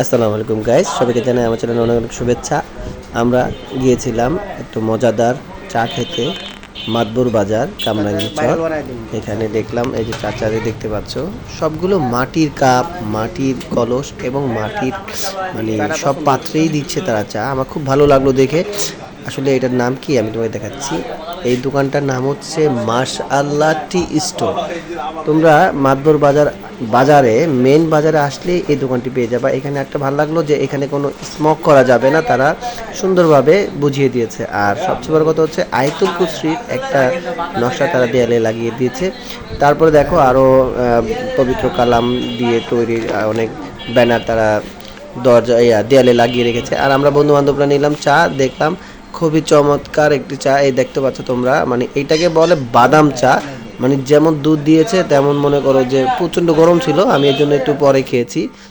আসসালামু আলাইকুম গাইস, সবাইকে জানাই আমার চ্যানেলে অনেক অনেক শুভেচ্ছা। আমরা গিয়েছিলাম একটু মজাদার চা খেতে মাদবুর বাজার কামরাঙ্গীর চর। এখানে দেখলাম এই যে চাচারে দেখতে পাচ্ছ, সবগুলো মাটির কাপ, মাটির কলস এবং মাটির মানে সব পাত্রেই দিচ্ছে তারা চা। আমার খুব ভালো লাগলো দেখে। আসলে এটার নাম কি আমি তোমাকে দেখাচ্ছি। এই দোকানটার নাম হচ্ছে মাশআল্লাহ টি স্টোর। তোমরা মাদবর বাজারে মেন বাজারে আসলে এই দোকানটি পেয়ে যাবা। এখানে একটা ভালো লাগলো যে এখানে কোনো স্মোক করা যাবে না, তারা সুন্দরভাবে বুঝিয়ে দিয়েছে। আর সবচেয়ে বড় কথা হচ্ছে আইতুল কুরসির একটা নকশা তারা দেয়ালে লাগিয়ে দিয়েছে। তারপরে দেখো আরও পবিত্র কালাম দিয়ে তৈরি অনেক ব্যানার তারা দরজা দেয়ালে লাগিয়ে রেখেছে। আর আমরা বন্ধু বান্ধবরা নিলাম চা, দেখলাম খুবই চমৎকার একটি চা। এই দেখতে পাচ্ছ তোমরা, মানে এইটাকে বলে বাদাম চা। মানে যেমন দুধ দিয়েছে তেমন মনে করো যে প্রচণ্ড গরম ছিল, আমি এর জন্য একটু পরে খেয়েছি।